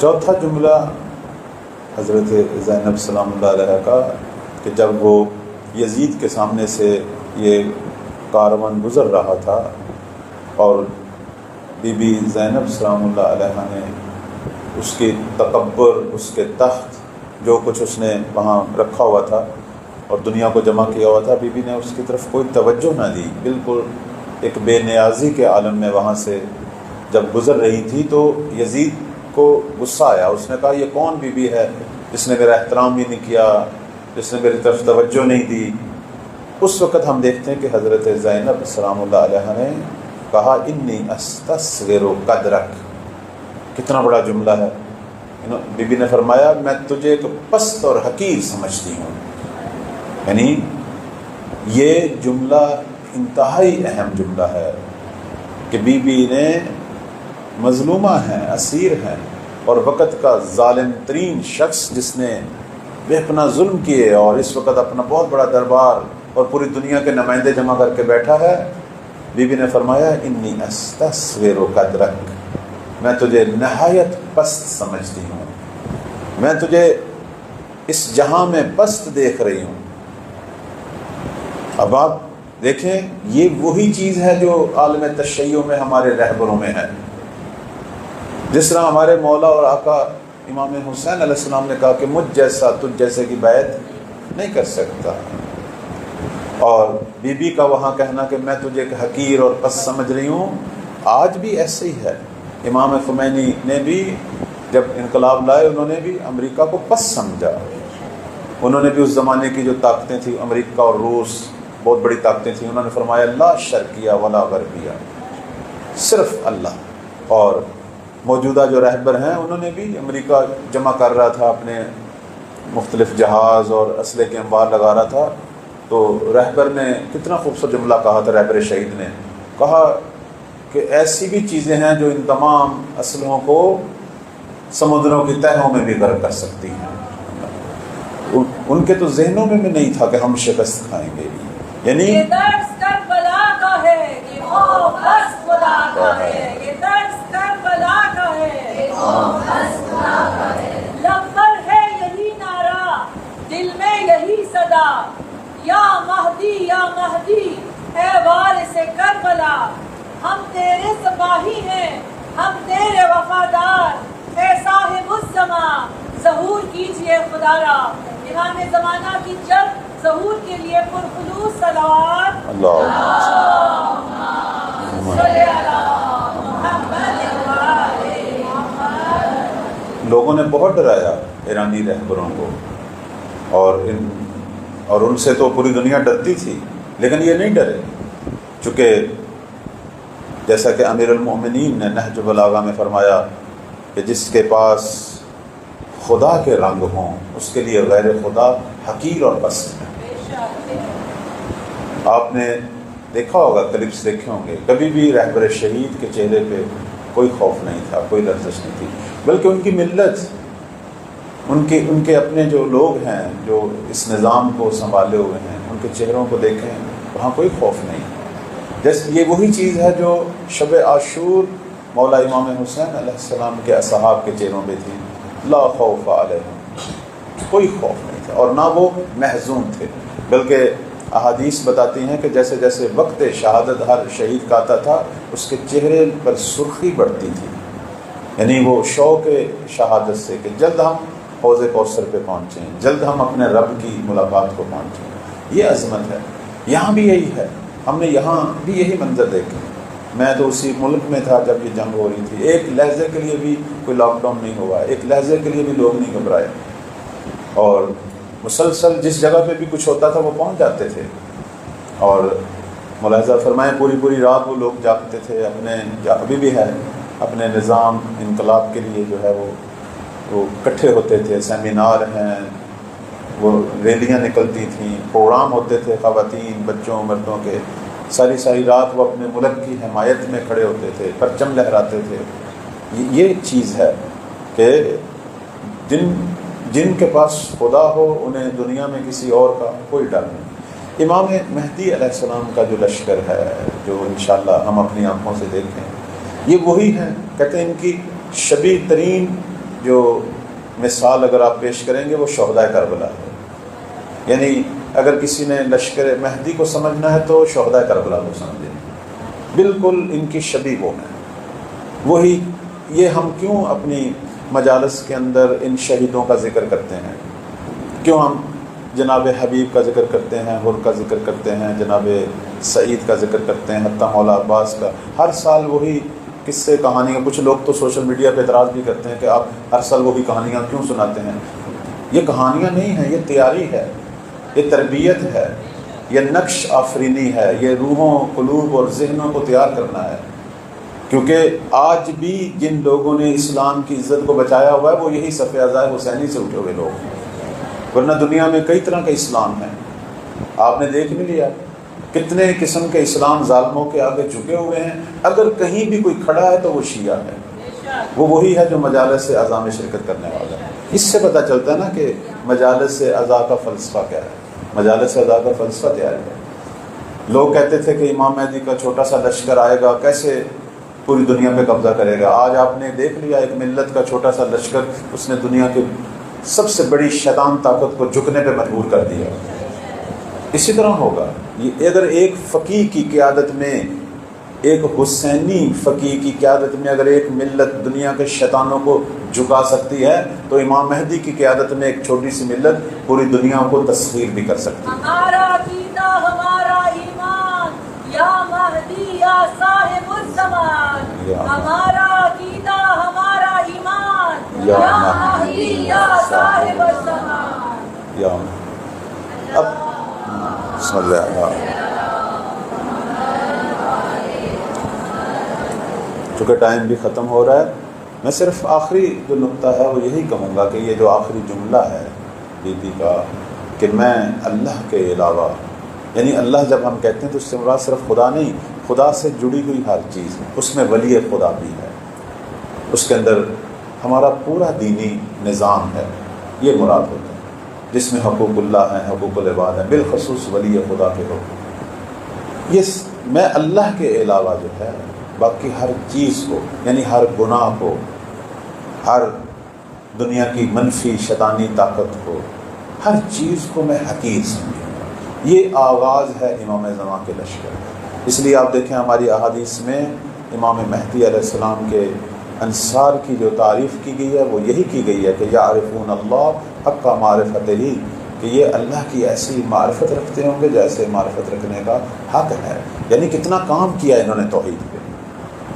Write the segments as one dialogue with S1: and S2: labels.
S1: چوتھا جملہ حضرت زینب سلام اللہ علیہ کا کہ جب وہ یزید کے سامنے سے یہ کاروان گزر رہا تھا اور بی بی زینب سلام اللہ علیہ نے اس کے تکبر، اس کے تخت، جو کچھ اس نے وہاں رکھا ہوا تھا اور دنیا کو جمع کیا ہوا تھا، بی بی نے اس کی طرف کوئی توجہ نہ دی، بالکل ایک بے نیازی کے عالم میں وہاں سے جب گزر رہی تھی تو یزید کو غصہ آیا۔ اس نے کہا یہ کون بی بی ہے جس نے میرا احترام بھی نہیں کیا، جس نے میری طرف توجہ نہیں دی۔ اس وقت ہم دیکھتے ہیں کہ حضرت زینب سلام اللہ علیہ نے کہا انی استصغر قدرک، کتنا بڑا جملہ ہے۔ بی بی نے فرمایا میں تجھے ایک پست اور حقیر سمجھتی ہوں، یعنی یہ جملہ انتہائی اہم جملہ ہے کہ بی بی نے مظلومہ ہیں، اسیر ہیں، اور وقت کا ظالم ترین شخص جس نے بے پناہ ظلم کیے اور اس وقت اپنا بہت بڑا دربار اور پوری دنیا کے نمائندے جمع کر کے بیٹھا ہے، بی بی نے فرمایا انی استصغر قدرک، میں تجھے نہایت پست سمجھتی ہوں، میں تجھے اس جہاں میں پست دیکھ رہی ہوں۔ اب آپ دیکھیں یہ وہی چیز ہے جو عالم تشیع میں ہمارے رہبروں میں ہے۔ جس طرح ہمارے مولا اور آقا امام حسین علیہ السلام نے کہا کہ مجھ جیسا تجھ جیسے کی بیعت نہیں کر سکتا، اور بی بی کا وہاں کہنا کہ میں تجھے ایک حقیر اور پست سمجھ رہی ہوں، آج بھی ایسے ہی ہے۔ امام خمینی نے بھی جب انقلاب لائے انہوں نے بھی امریکہ کو پست سمجھا، انہوں نے بھی اس زمانے کی جو طاقتیں تھیں، امریکہ اور روس بہت بڑی طاقتیں تھیں، انہوں نے فرمایا لا شرقیہ ولا غربیہ، صرف اللہ۔ اور موجودہ جو رہبر ہیں انہوں نے بھی، امریکہ جمع کر رہا تھا اپنے مختلف جہاز اور اسلحے کے انبار لگا رہا تھا، تو رہبر نے کتنا خوبصورت جملہ کہا تھا، رہبر شہید نے کہا کہ ایسی بھی چیزیں ہیں جو ان تمام اسلحوں کو سمندروں کی تہوں میں بھی غرق کر سکتی ہیں۔ ان کے تو ذہنوں میں بھی نہیں تھا کہ ہم شکست کھائیں گے، یعنی
S2: یہ درس کربلا کا ہے، یہ خوف بس خدا کا ہے، یہ درس کربلا کا ہے، یہ خوف بس خدا کا ہے۔ لب پر ہے یہی نعرہ، دل میں یہی صدا، یا مہدی یا مہدی اے وارث کربلا، ہم تیرے سپاہی ہیں، ہم تیرے وفادار، اے صاحب الزمان ظہور کیجئے خدا را۔ امام زمانہ کی جلد ظہور کے لیے پرخلوص صلوات اللہم صلی علی محمد وآلہ محمد۔
S1: لوگوں نے بہت ڈرایا ایرانی رہبروں کو، اور ان سے تو پوری دنیا ڈرتی تھی، لیکن یہ نہیں ڈرے، چونکہ جیسا کہ امیر المؤمنین نے نہج البلاغہ میں فرمایا کہ جس کے پاس خدا کے رنگ ہوں اس کے لیے غیر خدا حقیر اور پست ہے۔ آپ نے دیکھا ہوگا، کلپس دیکھے ہوں گے، کبھی بھی رہبر شہید کے چہرے پہ کوئی خوف نہیں تھا، کوئی لرزش نہیں تھی، بلکہ ان کی ملت، ان کے اپنے جو لوگ ہیں جو اس نظام کو سنبھالے ہوئے ہیں، ان کے چہروں کو دیکھیں، وہاں کوئی خوف نہیں۔ جیسے یہ وہی چیز ہے جو شب عاشور مولا امام حسین علیہ السلام کے اصحاب کے چہروں پہ تھی، لا خوف علیہم، کوئی خوف نہیں تھا، اور نہ وہ محزون تھے، بلکہ احادیث بتاتی ہیں کہ جیسے جیسے وقت شہادت ہر شہید کا آتا تھا اس کے چہرے پر سرخی بڑھتی تھی، یعنی وہ شوق شہادت سے کہ جلد ہم حوض کوثر پہ پہنچیں، جلد ہم اپنے رب کی ملاقات کو پہنچیں۔ یہ عظمت ہے، یہاں بھی یہی ہے، ہم نے یہاں بھی یہی منظر دیکھے۔ میں تو اسی ملک میں تھا جب یہ جنگ ہو رہی تھی، ایک لہجے کے لیے بھی کوئی لاک ڈاؤن نہیں ہوا، ایک لہجے کے لیے بھی لوگ نہیں گھبرائے، اور مسلسل جس جگہ پہ بھی کچھ ہوتا تھا وہ پہنچ جاتے تھے، اور ملاحظہ فرمائیں پوری رات وہ لوگ جاگتے تھے، ابھی بھی ہے، اپنے نظام انقلاب کے لیے جو ہے وہ اکٹھے ہوتے تھے، سیمینار ہیں، وہ ریلیاں نکلتی تھیں، پروگرام ہوتے تھے خواتین بچوں مردوں کے، ساری رات وہ اپنے ملک کی حمایت میں کھڑے ہوتے تھے، پرچم لہراتے تھے۔ یہ چیز ہے کہ جن کے پاس خدا ہو انہیں دنیا میں کسی اور کا کوئی ڈر نہیں۔ امام مہدی علیہ السلام کا جو لشکر ہے، جو انشاءاللہ ہم اپنی آنکھوں سے دیکھیں، یہ وہی ہیں، کہتے ہیں ان کی شبیہ ترین جو مثال اگر آپ پیش کریں گے وہ شہدائے کربلا ہے. یعنی اگر کسی نے لشکر مہدی کو سمجھنا ہے تو شہدائے کربلا کو سمجھیں. بالکل ان کی شبیہ وہ ہیں. وہی یہ ہم کیوں اپنی مجالس کے اندر ان شہیدوں کا ذکر کرتے ہیں؟ کیوں ہم جناب حبیب کا ذکر کرتے ہیں، حر کا ذکر کرتے ہیں، جناب سعید کا ذکر کرتے ہیں، حتیٰ مولا عباس کا؟ ہر سال وہی قصے کہانیاں. کچھ لوگ تو سوشل میڈیا پہ اعتراض بھی کرتے ہیں کہ آپ ہر سال وہی کہانیاں کیوں سناتے ہیں. یہ کہانیاں نہیں ہیں، یہ تیاری ہے، یہ تربیت ہے، یہ نقش آفرینی ہے، یہ روحوں، قلوب اور ذہنوں کو تیار کرنا ہے. کیونکہ آج بھی جن لوگوں نے اسلام کی عزت کو بچایا ہوا ہے وہ یہی صف اعضائے حسینی سے اٹھے ہوئے لوگ ہیں. ورنہ دنیا میں کئی طرح کے اسلام ہیں. آپ نے دیکھ بھی لیا کتنے قسم کے اسلام ظالموں کے آگے جھکے ہوئے ہیں. اگر کہیں بھی کوئی کھڑا ہے تو وہ شیعہ ہے. وہ وہی ہے جو مجالس اعضاء میں شرکت کرنے والا ہے. اس سے پتہ چلتا ہے نا کہ مجالس اعضاء کا فلسفہ کیا ہے. مجالس اعضاء کا فلسفہ تیار ہے. لوگ کہتے تھے کہ امام مہدی کا چھوٹا سا لشکر آئے گا، کیسے پوری دنیا پہ قبضہ کرے گا. آج آپ نے دیکھ لیا ایک ملت کا چھوٹا سا لشکر اس نے دنیا کے سب سے بڑی شیطان طاقت کو جھکنے پہ مجبور کر دیا. اسی طرح ہوگا. یہ اگر ایک فقیہ کی قیادت میں، ایک حسینی فقیہ کی قیادت میں اگر ایک ملت دنیا کے شیطانوں کو جھکا سکتی ہے تو امام مہدی کی قیادت میں ایک چھوٹی سی ملت پوری دنیا کو تسخیر بھی کر سکتی ہے.
S2: ہمارا عقیدہ، ہمارا ایمان، یا مہدی یا صاحب الزمان. ہمارا عقیدہ، ہمارا ایمان، یا مہدی یا صاحب الزمان.
S1: یا اب بسم اللہ. چونکہ ٹائم بھی ختم ہو رہا ہے، میں صرف آخری جو نقطہ ہے وہ یہی کہوں گا کہ یہ جو آخری جملہ ہے بی بی کا کہ میں اللہ کے علاوہ، یعنی اللہ جب ہم کہتے ہیں تو اس سے مراد صرف خدا نہیں، خدا سے جڑی ہوئی ہر چیز، اس میں ولی خدا بھی ہے، اس کے اندر ہمارا پورا دینی نظام ہے، یہ مراد ہوتا ہے، جس میں حقوق اللہ ہیں، حقوق العباد ہیں، بالخصوص ولی خدا کے حقوق. یہ میں اللہ کے علاوہ جو ہے باقی ہر چیز کو، یعنی ہر گناہ کو، ہر دنیا کی منفی شیطانی طاقت کو، ہر چیز کو میں حقیر سمجھوں. یہ آغاز ہے امام زمان کے لشکر. اس لیے آپ دیکھیں ہماری احادیث میں امام مہدی علیہ السلام کے انصار کی جو تعریف کی گئی ہے وہ یہی کی گئی ہے کہ یعرفون اللہ حق معرفت ہی، کہ یہ اللہ کی ایسی معرفت رکھتے ہوں گے جیسے معرفت رکھنے کا حق ہے. یعنی کتنا کام کیا انہوں نے توحید پہ.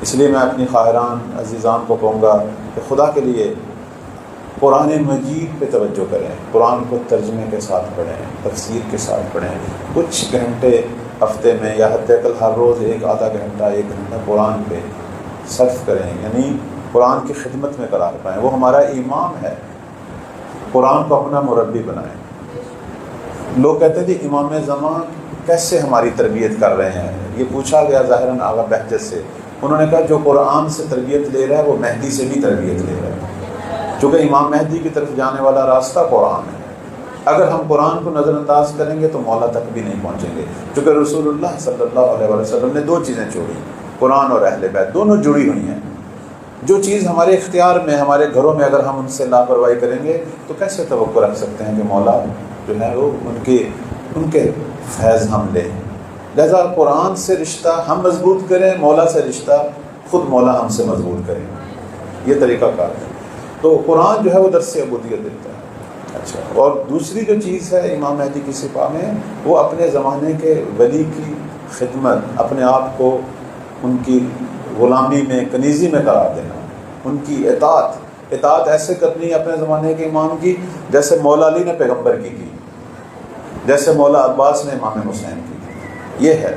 S1: اس لیے میں اپنی خواہران عزیزان کو کہوں گا کہ خدا کے لیے قرآن مجید پہ توجہ کریں، قرآن کو ترجمے کے ساتھ پڑھیں، تفسیر کے ساتھ پڑھیں. کچھ گھنٹے ہفتے میں یا حتی القل ہر روز آدھا گھنٹہ 1 گھنٹہ قرآن پہ صرف کریں، یعنی قرآن کی خدمت میں قرار پائیں. وہ ہمارا امام ہے. قرآن کو اپنا مربی بنائیں. لوگ کہتے تھے امام زمان کیسے ہماری تربیت کر رہے ہیں. یہ پوچھا گیا ظاہراً آغا بہجت سے. انہوں نے کہا جو قرآن سے تربیت لے رہا ہے وہ مہدی سے بھی تربیت لے رہا ہے، چونکہ امام مہدی کی طرف جانے والا راستہ قرآن ہے. اگر ہم قرآن کو نظر انداز کریں گے تو مولا تک بھی نہیں پہنچیں گے. چونکہ رسول اللہ صلی اللہ علیہ وسلم نے 2 چیزیں چھوڑی، قرآن اور اہل بیت، دونوں جڑی ہوئی ہیں. جو چیز ہمارے اختیار میں، ہمارے گھروں میں اگر ہم ان سے لاپرواہی کریں گے تو کیسے توقع رکھ سکتے ہیں کہ مولا جو ہے وہ ان کے فیض ہم لیں. لہذا قرآن سے رشتہ ہم مضبوط کریں، مولا سے رشتہ خود مولا ہم سے مضبوط کریں. یہ طریقہ کار ہے. تو قرآن جو ہے وہ درس عبودیت دیتا ہے. اچھا، اور دوسری جو چیز ہے امام مہدی کی صفات میں، وہ اپنے زمانے کے ولی کی خدمت، اپنے آپ کو ان کی غلامی میں، کنیزی میں قرار دینا، ان کی اطاعت ایسے کرنی اپنے زمانے کے امام کی جیسے مولا علی نے پیغمبر کی، جیسے مولا عباس نے امام حسین کی. یہ ہے،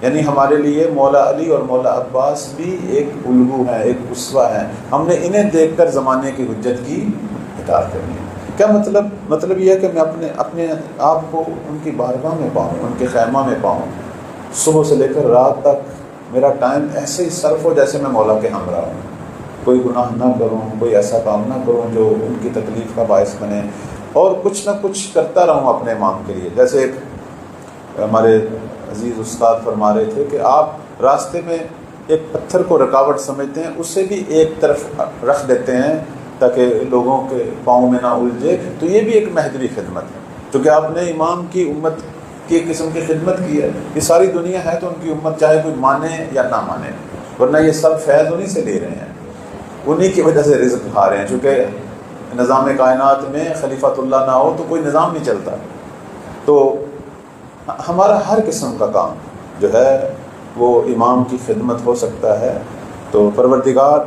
S1: یعنی ہمارے لیے مولا علی اور مولا عباس بھی ایک الگو ہیں، ایک اسوہ ہیں. ہم نے انہیں دیکھ کر زمانے کی حجت کی اطاعت کرنی ہے. کیا مطلب یہ ہے کہ میں اپنے آپ کو ان کی بارگاہ میں پاؤں، ان کے خیمہ میں پاؤں. صبح سے لے کر رات تک میرا ٹائم ایسے ہی صرف ہو جیسے میں مولا کے ہمراہ ہوں. کوئی گناہ نہ کروں، کوئی ایسا کام نہ کروں جو ان کی تکلیف کا باعث بنے، اور کچھ نہ کچھ کرتا رہوں اپنے امام کے لیے. جیسے ایک ہمارے عزیز استاد فرما رہے تھے کہ آپ راستے میں ایک پتھر کو رکاوٹ سمجھتے ہیں، اسے بھی ایک طرف رکھ دیتے ہیں تاکہ لوگوں کے پاؤں میں نہ الجھے، تو یہ بھی ایک مہدوی خدمت ہے، چونکہ آپ نے امام کی امت کی ایک قسم کی خدمت کی ہے۔ یہ ساری دنیا ہے تو ان کی امت چاہے کوئی مانے یا نہ مانے، ورنہ یہ سب فیض انہی سے لے رہے ہیں، انہی کی وجہ سے رزق کھا رہے ہیں، چونکہ نظام کائنات میں خلیفۃ اللہ نہ ہو تو کوئی نظام نہیں چلتا۔ تو ہمارا ہر قسم کا کام جو ہے وہ امام کی خدمت ہو سکتا ہے۔ تو پروردگار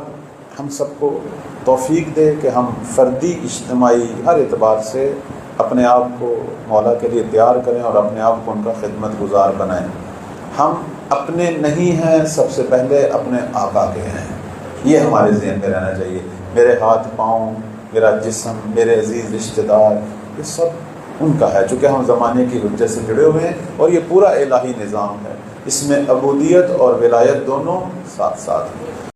S1: ہم سب کو توفیق دے کہ ہم فردی اجتماعی ہر اعتبار سے اپنے آپ کو مولا کے لیے تیار کریں اور اپنے آپ کو ان کا خدمت گزار بنائیں۔ ہم اپنے نہیں ہیں، سب سے پہلے اپنے آقا کے ہیں، یہ ہمارے ذہن میں رہنا چاہیے۔ میرے ہاتھ پاؤں، میرا جسم، میرے عزیز رشتہ دار، یہ سب ان کا ہے، چونکہ ہم زمانے کی حجت سے جڑے ہوئے ہیں اور یہ پورا الہی نظام ہے، اس میں عبودیت اور ولایت دونوں ساتھ ساتھ ہیں۔